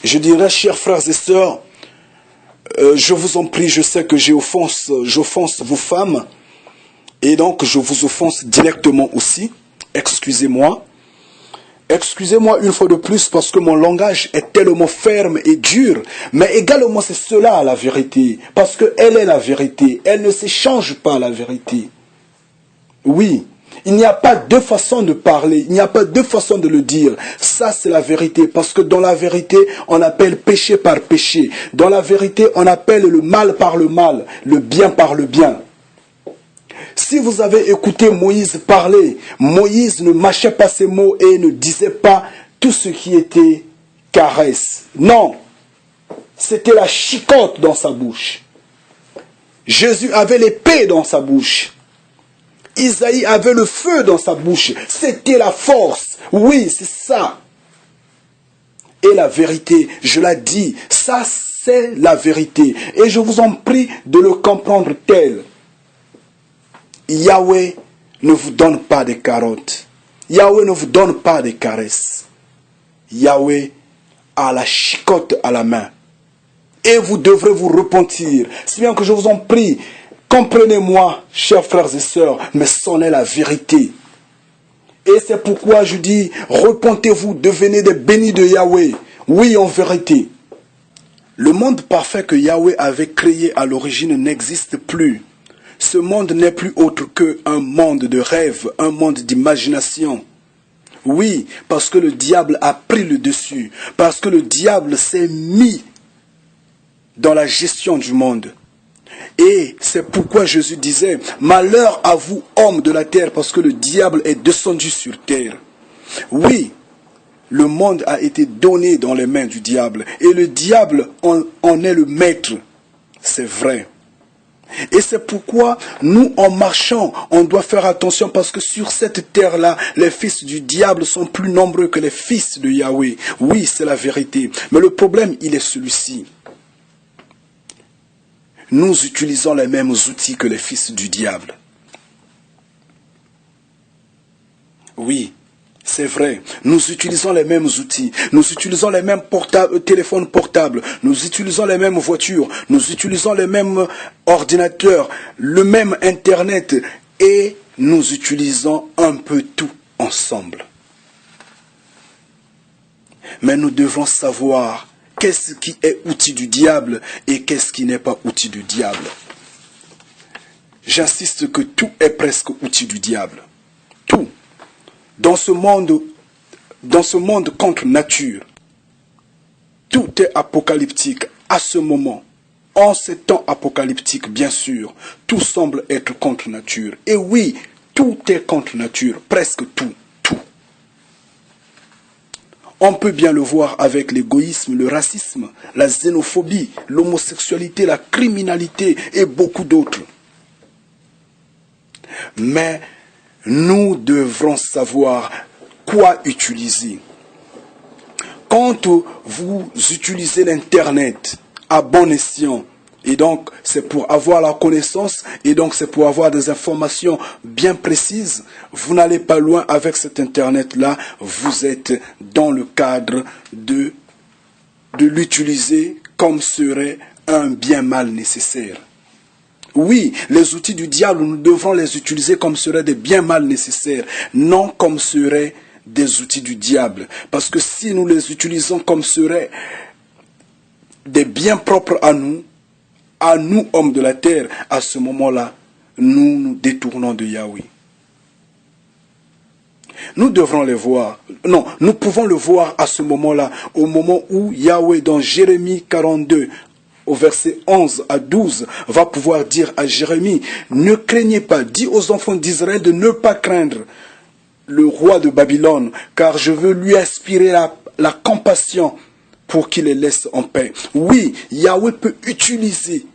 Je dirais, chers frères et sœurs, je vous en prie, je sais que j'offense vos femmes, et donc je vous offense directement aussi. Excusez-moi. Excusez-moi une fois de plus parce que mon langage est tellement ferme et dur, mais également c'est cela la vérité, parce qu'elle est la vérité, elle ne s'échange pas la vérité. Oui, il n'y a pas deux façons de parler, il n'y a pas deux façons de le dire. Ça c'est la vérité, parce que dans la vérité, on appelle péché par péché. Dans la vérité, on appelle le mal par le mal, le bien par le bien. Si vous avez écouté Moïse parler, Moïse ne mâchait pas ses mots et ne disait pas tout ce qui était caresse. Non, c'était la chicotte dans sa bouche. Jésus avait l'épée dans sa bouche. Isaïe avait le feu dans sa bouche. C'était la force. Oui, c'est ça. Et la vérité, je l'ai dit, ça c'est la vérité. Et je vous en prie de le comprendre tel. Yahweh ne vous donne pas des carottes. Yahweh ne vous donne pas des caresses. Yahweh a la chicotte à la main. Et vous devrez vous repentir. Si bien que je vous en prie, comprenez-moi, chers frères et sœurs, mais c'en est la vérité. Et c'est pourquoi je dis, repentez-vous, devenez des bénis de Yahweh. Oui, en vérité. Le monde parfait que Yahweh avait créé à l'origine n'existe plus. Ce monde n'est plus autre qu'un monde de rêve, un monde d'imagination. Oui, parce que le diable a pris le dessus, parce que le diable s'est mis dans la gestion du monde. Et c'est pourquoi Jésus disait, malheur à vous, hommes de la terre, parce que le diable est descendu sur terre. Oui, le monde a été donné dans les mains du diable, et le diable en est le maître. C'est vrai. Et c'est pourquoi nous, en marchant, on doit faire attention parce que sur cette terre-là, les fils du diable sont plus nombreux que les fils de Yahweh. Oui, c'est la vérité. Mais le problème, il est celui-ci. Nous utilisons les mêmes outils que les fils du diable. Oui, c'est vrai. Nous utilisons les mêmes outils. Nous utilisons les mêmes téléphones portables. Nous utilisons les mêmes voitures. Nous utilisons les mêmes ordinateurs, le même Internet. Et nous utilisons un peu tout ensemble. Mais nous devons savoir qu'est-ce qui est outil du diable et qu'est-ce qui n'est pas outil du diable. J'insiste que tout est presque outil du diable. Tout. Dans ce monde contre nature, tout est apocalyptique à ce moment. En ces temps apocalyptiques, bien sûr, tout semble être contre nature. Et oui, tout est contre nature, presque tout. On peut bien le voir avec l'égoïsme, le racisme, la xénophobie, l'homosexualité, la criminalité et beaucoup d'autres. Mais nous devrons savoir quoi utiliser. Quand vous utilisez l'Internet à bon escient, et donc c'est pour avoir la connaissance, et donc c'est pour avoir des informations bien précises, vous n'allez pas loin avec cet Internet-là, vous êtes dans le cadre de l'utiliser comme serait un bien mal nécessaire. Oui, les outils du diable, nous devrons les utiliser comme seraient des biens mal nécessaires, non comme seraient des outils du diable. Parce que si nous les utilisons comme seraient des biens propres à nous, hommes de la terre, à ce moment-là, nous nous détournons de Yahweh. Nous devrons les voir. Non, nous pouvons le voir à ce moment-là, au moment où Yahweh, dans Jérémie 42, au verset 11 à 12, va pouvoir dire à Jérémie, ne craignez pas, dis aux enfants d'Israël de ne pas craindre le roi de Babylone, car je veux lui inspirer la compassion pour qu'il les laisse en paix. Oui, Yahweh peut utiliser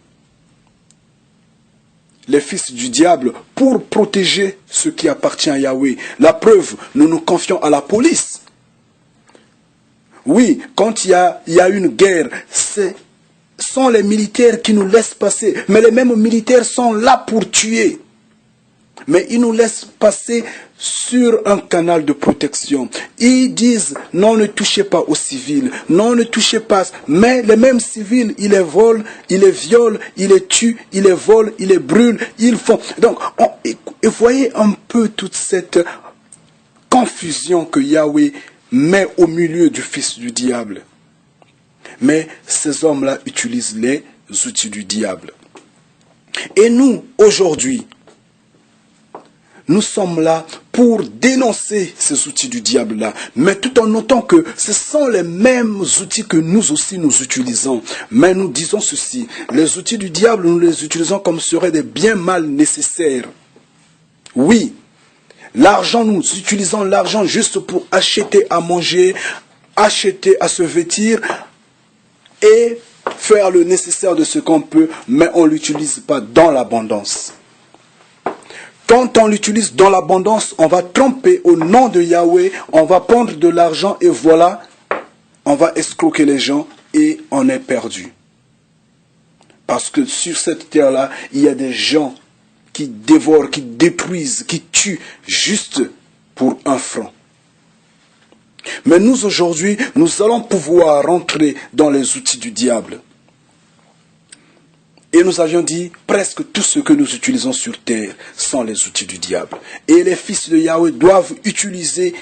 les fils du diable pour protéger ce qui appartient à Yahweh. La preuve, nous nous confions à la police. Oui, quand il y a une guerre, ce sont les militaires qui nous laissent passer. Mais les mêmes militaires sont là pour tuer. Mais ils nous laissent passer sur un canal de protection. Ils disent, non, ne touchez pas aux civils, non, ne touchez pas. Mais les mêmes civils, ils les volent, ils les violent, ils les tuent, ils les volent, ils les brûlent, ils font... Donc, et voyez un peu toute cette confusion que Yahweh met au milieu du fils du diable. Mais ces hommes-là utilisent les outils du diable. Et nous, aujourd'hui, nous sommes là pour dénoncer ces outils du diable-là, mais tout en notant que ce sont les mêmes outils que nous aussi nous utilisons. Mais nous disons ceci, les outils du diable, nous les utilisons comme seraient des biens mal nécessaires. Oui, l'argent, nous utilisons l'argent juste pour acheter à manger, acheter à se vêtir et faire le nécessaire de ce qu'on peut, mais on ne l'utilise pas dans l'abondance. Quand on l'utilise dans l'abondance, on va tromper au nom de Yahweh, on va prendre de l'argent et voilà, on va escroquer les gens et on est perdu. Parce que sur cette terre-là, il y a des gens qui dévorent, qui détruisent, qui tuent juste pour 1 franc. Mais nous aujourd'hui, nous allons pouvoir rentrer dans les outils du diable. Et nous avions dit, presque tout ce que nous utilisons sur terre sont les outils du diable. Et les fils de Yahweh doivent utiliser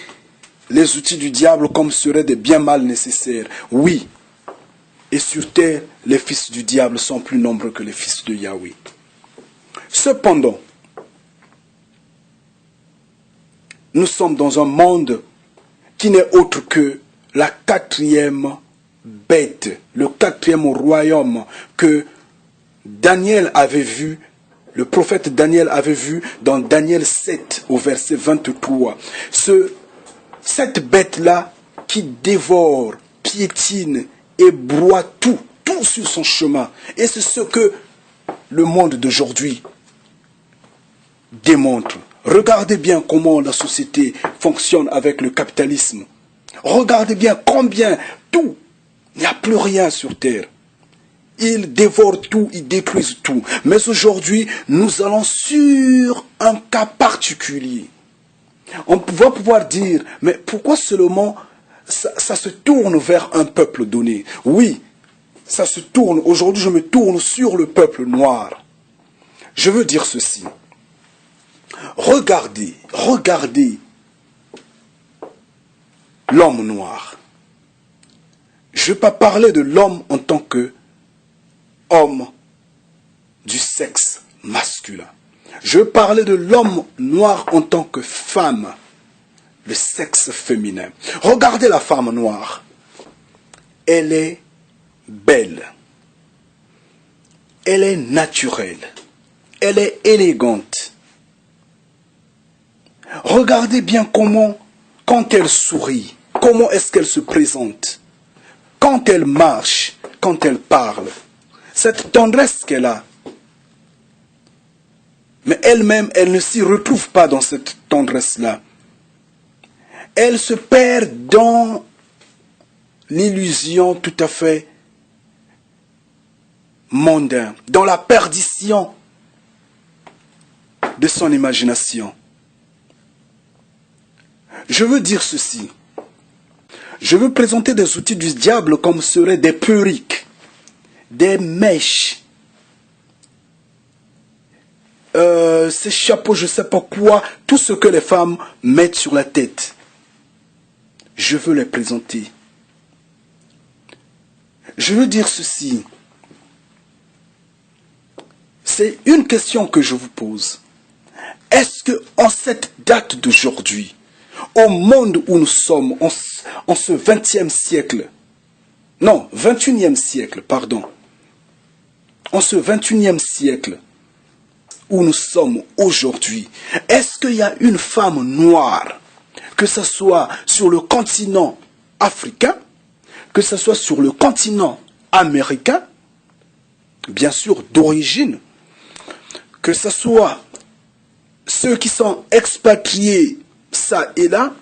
les outils du diable comme seraient des biens mal nécessaires. Oui, et sur terre, les fils du diable sont plus nombreux que les fils de Yahweh. Cependant, nous sommes dans un monde qui n'est autre que la 4e bête, le 4e royaume que Daniel avait vu, le prophète Daniel avait vu dans Daniel 7 au verset 23. Cette bête-là qui dévore, piétine et broie tout sur son chemin. Et c'est ce que le monde d'aujourd'hui démontre. Regardez bien comment la société fonctionne avec le capitalisme. Regardez bien combien tout, il n'y a plus rien sur terre. Ils dévorent tout, ils détruisent tout. Mais aujourd'hui, nous allons sur un cas particulier. On va pouvoir dire, mais pourquoi seulement ça se tourne vers un peuple donné? Oui, ça se tourne. Aujourd'hui, je me tourne sur le peuple noir. Je veux dire ceci. Regardez l'homme noir. Je ne vais pas parler de l'homme en tant que homme du sexe masculin. Je veux parler de l'homme noir en tant que femme, le sexe féminin. Regardez la femme noire. Elle est belle. Elle est naturelle. Elle est élégante. Regardez bien comment, quand elle sourit, comment est-ce qu'elle se présente. Quand elle marche, quand elle parle. Cette tendresse qu'elle a. Mais elle-même, elle ne s'y retrouve pas dans cette tendresse-là. Elle se perd dans l'illusion tout à fait mondaine, dans la perdition de son imagination. Je veux dire ceci. Je veux présenter des outils du diable comme seraient des perruques, des mèches, ces chapeaux, je ne sais pas quoi, tout ce que les femmes mettent sur la tête. Je veux les présenter. Je veux dire ceci. C'est une question que je vous pose. Est-ce que en cette date d'aujourd'hui, au monde où nous sommes, en ce 20e siècle, non, 21e siècle, pardon, en ce 21e siècle où nous sommes aujourd'hui, est-ce qu'il y a une femme noire, que ce soit sur le continent africain, que ce soit sur le continent américain, bien sûr d'origine, que ce soit ceux qui sont expatriés ça et là,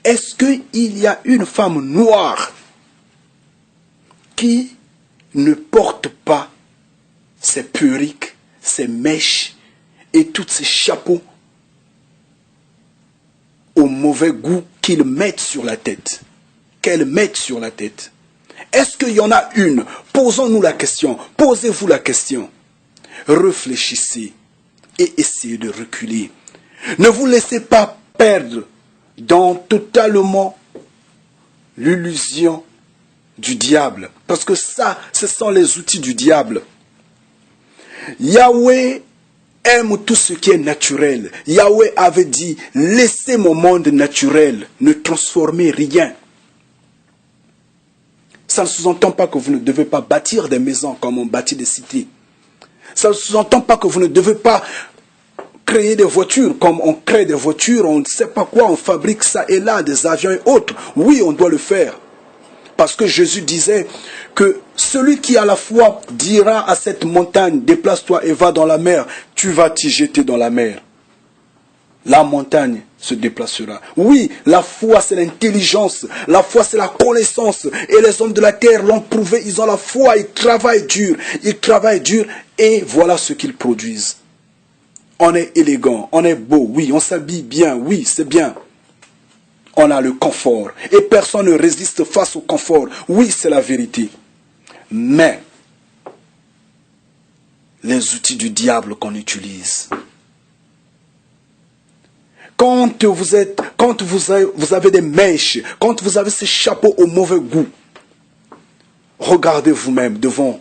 est-ce qu'il y a une femme noire qui ne porte pas ses perruques, ses mèches et tous ces chapeaux mauvais goût qu'ils mettent sur la tête. Qu'elles mettent sur la tête. Est-ce qu'il y en a une? Posons-nous la question. Posez-vous la question. Réfléchissez et essayez de reculer. Ne vous laissez pas perdre dans totalement l'illusion du diable. Parce que ça, ce sont les outils du diable. Yahweh aime tout ce qui est naturel. Yahweh avait dit, laissez mon monde naturel, ne transformez rien. Ça ne sous-entend pas que vous ne devez pas bâtir des maisons comme on bâtit des cités. Ça ne sous-entend pas que vous ne devez pas créer des voitures comme on crée des voitures, on ne sait pas quoi, on fabrique ça et là, des avions et autres. Oui, on doit le faire. Parce que Jésus disait que celui qui à la foi dira à cette montagne, déplace-toi et va dans la mer, tu vas t'y jeter dans la mer. La montagne se déplacera. Oui, la foi c'est l'intelligence, la foi c'est la connaissance. Et les hommes de la terre l'ont prouvé, ils ont la foi, ils travaillent dur et voilà ce qu'ils produisent. On est élégant, on est beau, oui, on s'habille bien, oui, c'est bien. On a le confort. Et personne ne résiste face au confort. Oui, c'est la vérité. Mais, les outils du diable qu'on utilise. Quand vous avez des mèches, quand vous avez ces chapeaux au mauvais goût, regardez vous-même devant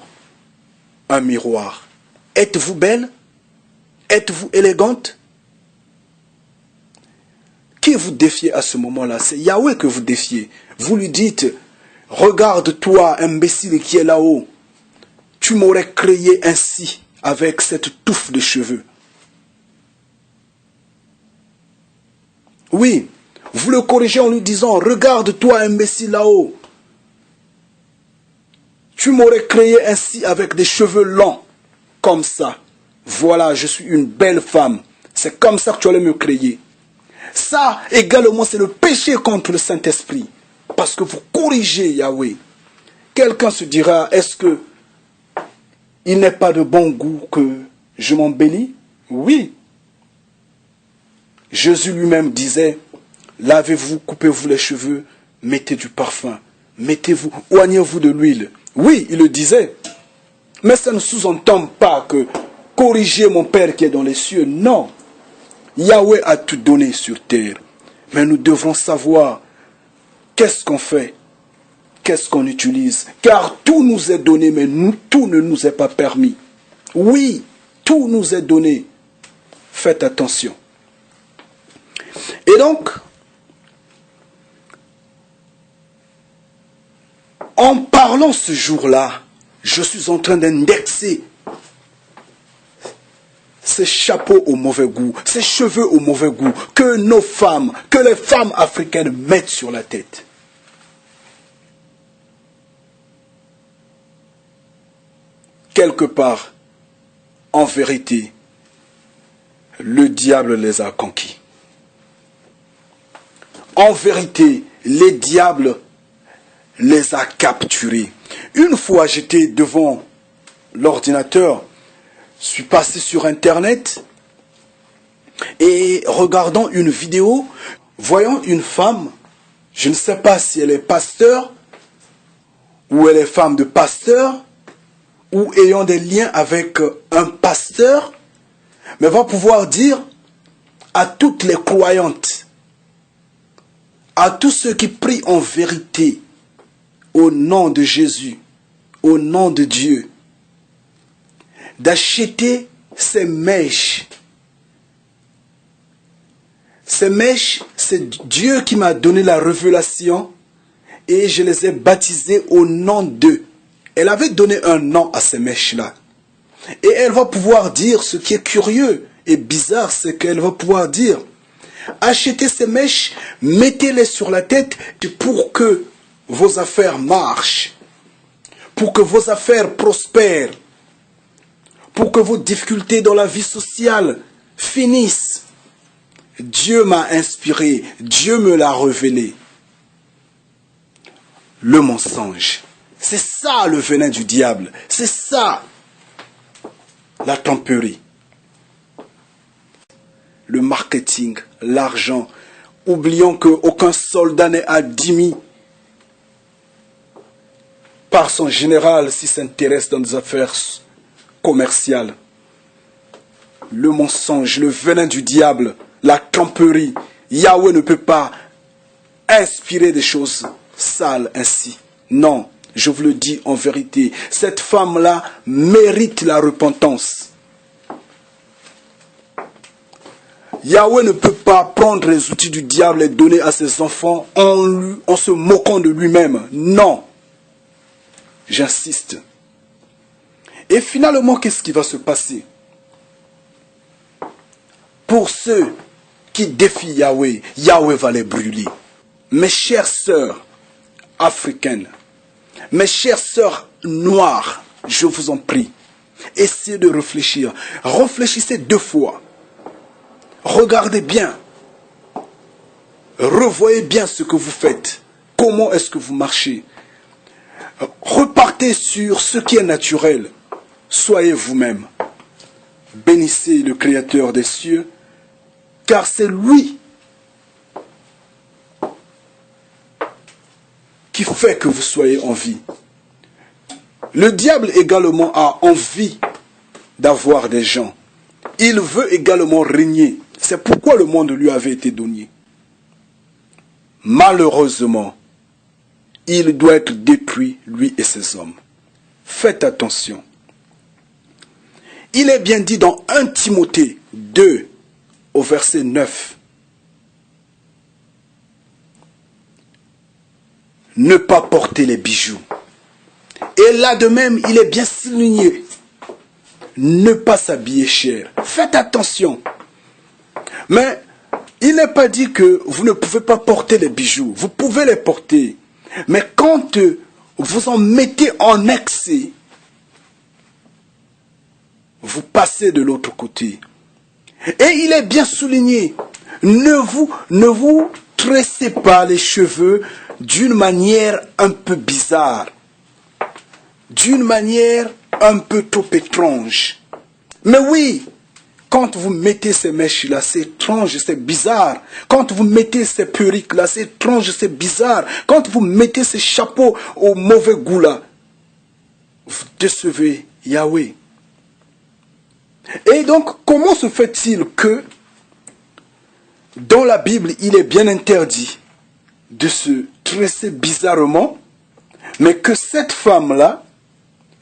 un miroir. Êtes-vous belle? Êtes-vous élégante? Qui vous défiez à ce moment-là? C'est Yahweh que vous défiez. Vous lui dites, regarde-toi, imbécile qui est là-haut. Tu m'aurais créé ainsi, avec cette touffe de cheveux. Oui, vous le corrigez en lui disant, regarde-toi, imbécile là-haut. Tu m'aurais créé ainsi avec des cheveux longs, comme ça. Voilà, je suis une belle femme. C'est comme ça que tu allais me créer. Ça, également, c'est le péché contre le Saint-Esprit. Parce que vous corrigez Yahweh. Quelqu'un se dira, est-ce que il n'est pas de bon goût que je m'embellis? Oui. Jésus lui-même disait, lavez-vous, coupez-vous les cheveux, mettez du parfum, mettez-vous, oignez-vous de l'huile. Oui, il le disait. Mais ça ne sous-entend pas que corriger mon Père qui est dans les cieux. Non. Yahweh a tout donné sur terre. Mais nous devrons savoir qu'est-ce qu'on fait, qu'est-ce qu'on utilise. Car tout nous est donné, mais tout ne nous est pas permis. Oui, tout nous est donné. Faites attention. Et donc, en parlant ce jour-là, je suis en train d'indexer ces chapeaux au mauvais goût, ces cheveux au mauvais goût, que nos femmes, que les femmes africaines mettent sur la tête. Quelque part, en vérité, le diable les a conquis. En vérité, les diables les a capturés. Une fois, j'étais devant l'ordinateur, je suis passé sur Internet et regardant une vidéo, voyant une femme, je ne sais pas si elle est pasteur ou elle est femme de pasteur ou ayant des liens avec un pasteur, mais va pouvoir dire à toutes les croyantes, à tous ceux qui prient en vérité, au nom de Jésus, au nom de Dieu, d'acheter ces mèches. Ces mèches, c'est Dieu qui m'a donné la révélation et je les ai baptisées au nom d'eux. Elle avait donné un nom à ces mèches-là. Et elle va pouvoir dire, ce qui est curieux et bizarre, c'est qu'elle va pouvoir dire, achetez ces mèches, mettez-les sur la tête pour que vos affaires marchent, pour que vos affaires prospèrent, pour que vos difficultés dans la vie sociale finissent. Dieu m'a inspiré, Dieu me l'a révélé. Le mensonge, c'est ça le venin du diable, c'est ça la tromperie. Le marketing, l'argent, oublions qu'aucun soldat n'est admis par son général s'il s'intéresse dans des affaires commerciales. Le mensonge, le venin du diable, la tromperie, Yahweh ne peut pas inspirer des choses sales ainsi. Non, je vous le dis en vérité, cette femme-là mérite la repentance. Yahweh ne peut pas prendre les outils du diable et donner à ses enfants en se moquant de lui-même. Non. J'insiste. Et finalement, qu'est-ce qui va se passer? Pour ceux qui défient Yahweh, Yahweh va les brûler. Mes chères sœurs africaines, mes chères sœurs noires, je vous en prie, essayez de réfléchir. Réfléchissez 2 fois. Regardez bien. Revoyez bien ce que vous faites. Comment est-ce que vous marchez? Repartez sur ce qui est naturel. Soyez vous-même. Bénissez le Créateur des cieux, car c'est lui qui fait que vous soyez en vie. Le diable également a envie d'avoir des gens. Il veut également régner. C'est pourquoi le monde lui avait été donné. Malheureusement, il doit être détruit, lui et ses hommes. Faites attention. Il est bien dit dans 1 Timothée 2, au verset 9. Ne pas porter les bijoux. Et là de même, il est bien souligné. Ne pas s'habiller cher. Faites attention. Mais il n'est pas dit que vous ne pouvez pas porter les bijoux. Vous pouvez les porter. Mais quand vous en mettez en excès, vous passez de l'autre côté. Et il est bien souligné. Ne vous tressez pas les cheveux d'une manière un peu bizarre. D'une manière un peu trop étrange. Mais oui, quand vous mettez ces mèches-là, c'est étrange, c'est bizarre. Quand vous mettez ces perruques-là, c'est étrange, c'est bizarre. Quand vous mettez ces chapeaux au mauvais goût-là, vous décevez Yahweh. Et donc, comment se fait-il que dans la Bible, il est bien interdit de se tresser bizarrement, mais que cette femme-là,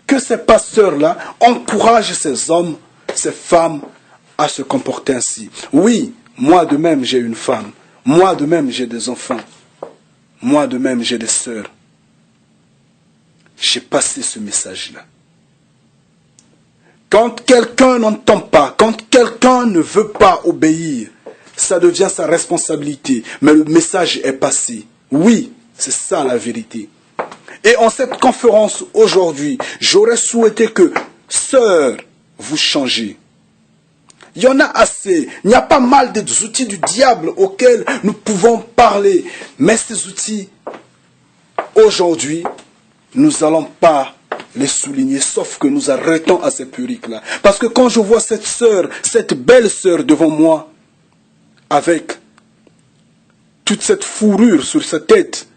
que ces pasteurs-là encouragent ces hommes, ces femmes à se comporter ainsi. Oui, moi de même j'ai une femme. Moi de même j'ai des enfants. Moi de même j'ai des sœurs. J'ai passé ce message-là. Quand quelqu'un n'entend pas, quand quelqu'un ne veut pas obéir, ça devient sa responsabilité. Mais le message est passé. Oui, c'est ça la vérité. Et en cette conférence aujourd'hui, j'aurais souhaité que, sœurs, vous changez. Il y en a assez. Il y a pas mal des outils du diable auxquels nous pouvons parler. Mais ces outils, aujourd'hui, nous n'allons pas les souligner, sauf que nous arrêtons à ces perruques-là. Parce que quand je vois cette sœur, cette belle sœur devant moi, avec toute cette fourrure sur sa tête,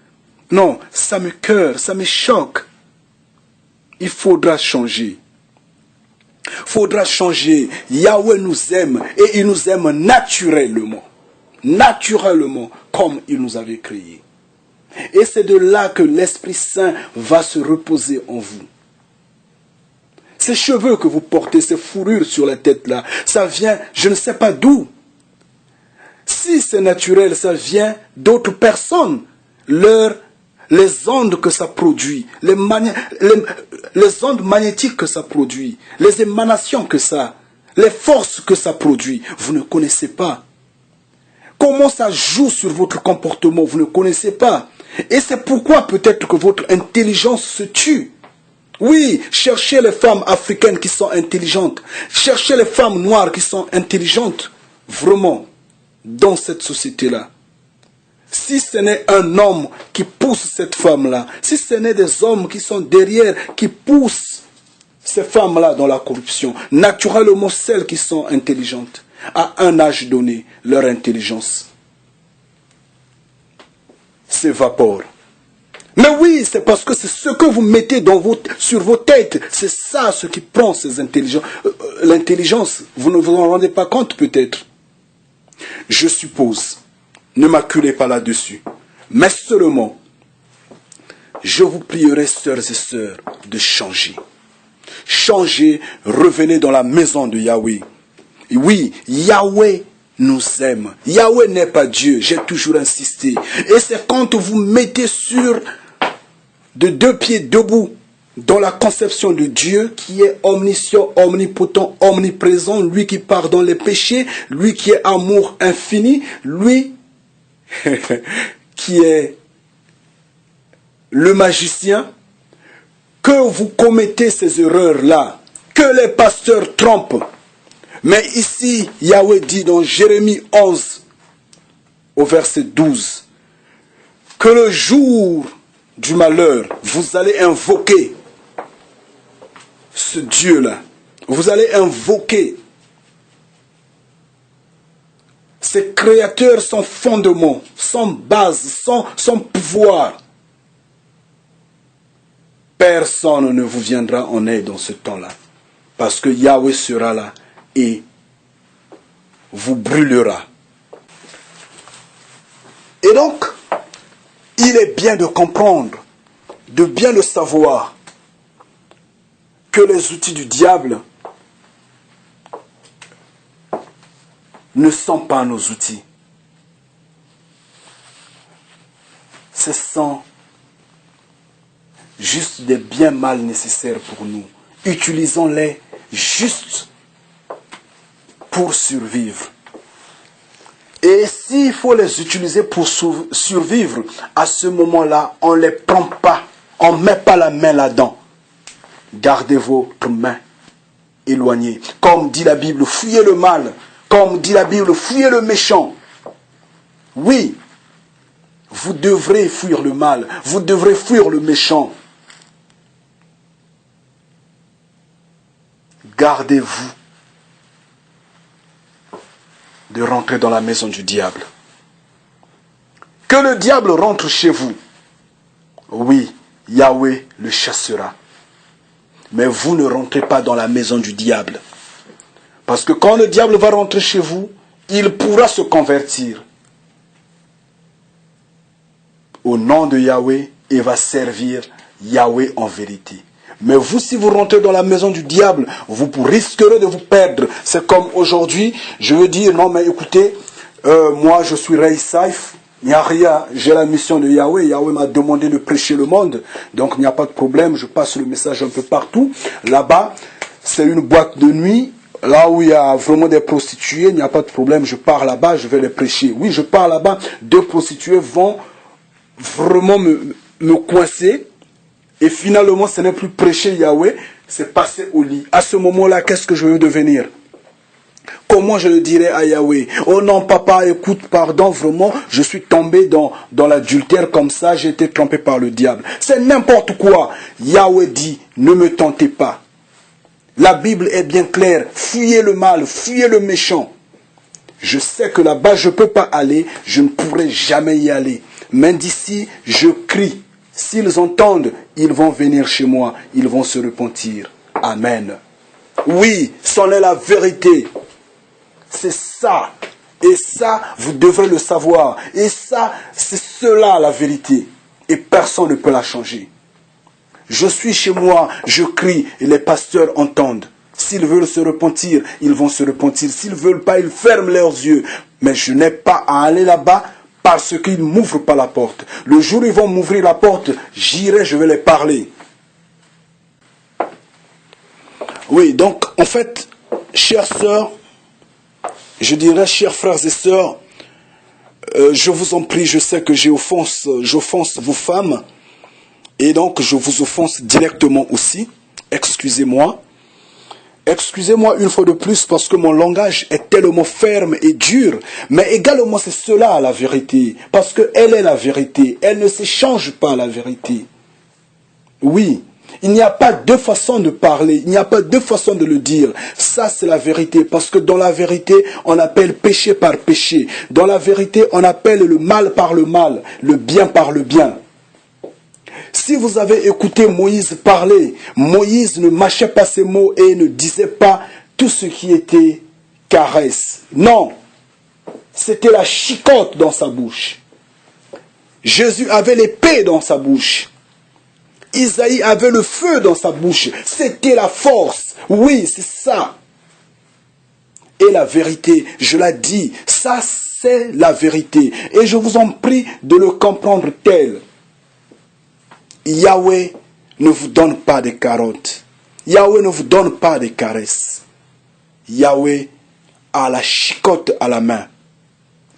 non, ça me cœur, ça me choque. Il faudra changer. Faudra changer. Yahweh nous aime et il nous aime naturellement. Naturellement, comme il nous avait créés. Et c'est de là que l'Esprit Saint va se reposer en vous. Ces cheveux que vous portez, ces fourrures sur la tête là, ça vient, je ne sais pas d'où. Si c'est naturel, ça vient d'autres personnes. Les ondes que ça produit, les ondes magnétiques que ça produit, les émanations que ça, les forces que ça produit, vous ne connaissez pas. Comment ça joue sur votre comportement, vous ne connaissez pas. Et c'est pourquoi peut-être que votre intelligence se tue. Oui, cherchez les femmes africaines qui sont intelligentes. Cherchez les femmes noires qui sont intelligentes. Vraiment, dans cette société-là. Si ce n'est un homme qui pousse cette femme-là, si ce n'est des hommes qui sont derrière, qui poussent ces femmes-là dans la corruption, naturellement celles qui sont intelligentes, à un âge donné, leur intelligence s'évapore. Mais oui, c'est parce que c'est ce que vous mettez sur vos têtes. C'est ça ce qui prend ces intelligences. L'intelligence, vous ne vous en rendez pas compte peut-être. Je suppose, ne m'acculez pas là-dessus. Mais seulement, je vous prierai, sœurs et sœurs, de changer. Changez, revenez dans la maison de Yahweh. Et oui, Yahweh nous aime. Yahweh n'est pas Dieu, j'ai toujours insisté. Et c'est quand vous mettez sur de deux pieds debout dans la conception de Dieu qui est omniscient, omnipotent, omniprésent, lui qui pardonne les péchés, lui qui est amour infini, lui qui est le magicien, que vous commettez ces erreurs-là, que les pasteurs trompent. Mais ici, Yahweh dit dans Jérémie 11, au verset 12, que le jour du malheur, vous allez invoquer ce Dieu-là. Vous allez invoquer ses créateurs sans fondement, sans base, sans pouvoir. Personne ne vous viendra en aide dans ce temps-là. Parce que Yahweh sera là et vous brûlera. Et donc, il est bien de comprendre, de bien le savoir, que les outils du diable ne sont pas nos outils. Ce sont juste des biens mal nécessaires pour nous. Utilisons-les juste pour survivre. Et s'il faut les utiliser pour survivre, à ce moment-là, on ne les prend pas. On ne met pas la main là-dedans. Gardez votre main éloignée. Comme dit la Bible, fuyez le mal. Comme dit la Bible, fuyez le méchant. Oui, vous devrez fuir le mal. Vous devrez fuir le méchant. Gardez-vous de rentrer dans la maison du diable. Que le diable rentre chez vous. Oui, Yahweh le chassera. Mais vous ne rentrez pas dans la maison du diable. Parce que quand le diable va rentrer chez vous, il pourra se convertir au nom de Yahweh et va servir Yahweh en vérité. Mais vous, si vous rentrez dans la maison du diable, vous risquerez de vous perdre. C'est comme aujourd'hui, je veux dire, non mais écoutez, moi je suis Ray Saif, il n'y a rien, j'ai la mission de Yahweh, Yahweh m'a demandé de prêcher le monde, donc il n'y a pas de problème, je passe le message un peu partout. Là-bas, c'est une boîte de nuit, là où il y a vraiment des prostituées, il n'y a pas de problème, je pars là-bas, je vais les prêcher. Oui, je pars là-bas, deux prostituées vont vraiment me coincer. Et finalement, ce n'est plus prêcher Yahweh, c'est passer au lit. À ce moment-là, qu'est-ce que je veux devenir? Comment je le dirai à Yahweh? Oh non, papa, écoute, pardon, vraiment, je suis tombé dans l'adultère comme ça, j'ai été trompé par le diable. C'est n'importe quoi. Yahweh dit, ne me tentez pas. La Bible est bien claire. Fuyez le mal, fuyez le méchant. Je sais que là-bas, je ne peux pas aller, je ne pourrai jamais y aller. Mais d'ici, je crie. S'ils entendent, ils vont venir chez moi, ils vont se repentir. Amen. Oui, c'en est la vérité. C'est ça. Et ça, vous devrez le savoir. Et ça, c'est cela la vérité. Et personne ne peut la changer. Je suis chez moi, je crie, et les pasteurs entendent. S'ils veulent se repentir, ils vont se repentir. S'ils ne veulent pas, ils ferment leurs yeux. Mais je n'ai pas à aller là-bas parce qu'ils ne m'ouvrent pas la porte. Le jour où ils vont m'ouvrir la porte, j'irai, je vais les parler. Oui, donc, en fait, chères sœurs, je dirais, chers frères et sœurs, je vous en prie, je sais que j'offense vos femmes, et donc je vous offense directement aussi. Excusez-moi. Excusez-moi une fois de plus parce que mon langage est tellement ferme et dur. Mais également c'est cela la vérité. Parce qu'elle est la vérité. Elle ne s'échange pas la vérité. Oui. Il n'y a pas deux façons de parler, il n'y a pas deux façons de le dire. Ça, c'est la vérité, parce que dans la vérité, on appelle péché par péché. Dans la vérité, on appelle le mal par le mal, le bien par le bien. Si vous avez écouté Moïse parler, Moïse ne mâchait pas ses mots et ne disait pas tout ce qui était caresse. Non, c'était la chicotte dans sa bouche. Jésus avait l'épée dans sa bouche. Isaïe avait le feu dans sa bouche. C'était la force. Oui, c'est ça. Et la vérité, je l'ai dit, ça c'est la vérité. Et je vous en prie de le comprendre tel. Yahweh ne vous donne pas des carottes. Yahweh ne vous donne pas des caresses. Yahweh a la chicotte à la main.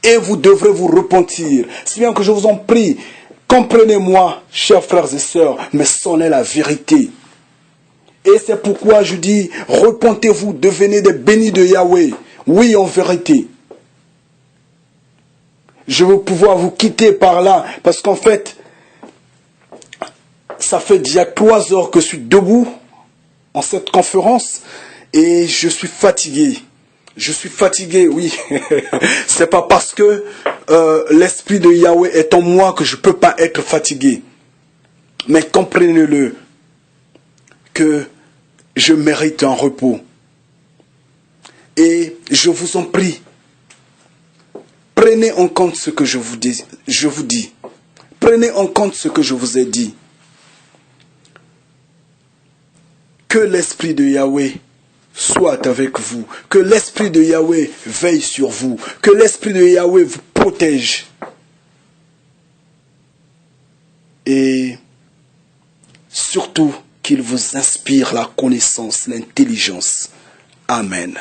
Et vous devrez vous repentir. Si bien que je vous en prie, comprenez-moi, chers frères et sœurs, mais c'en est la vérité. Et c'est pourquoi je dis, repentez-vous, devenez des bénis de Yahweh. Oui, en vérité. Je veux pouvoir vous quitter par là, parce qu'en fait, ça fait déjà 3 heures que je suis debout en cette conférence et je suis fatigué. Je suis fatigué, oui. C'est pas parce que l'esprit de Yahweh est en moi que je peux pas être fatigué. Mais comprenez-le que je mérite un repos. Et je vous en prie, prenez en compte ce que je vous dis. Prenez en compte ce que je vous ai dit. Que l'esprit de Yahweh soit avec vous. Que l'esprit de Yahweh veille sur vous. Que l'esprit de Yahweh vous protège. Et surtout qu'il vous inspire la connaissance, l'intelligence. Amen.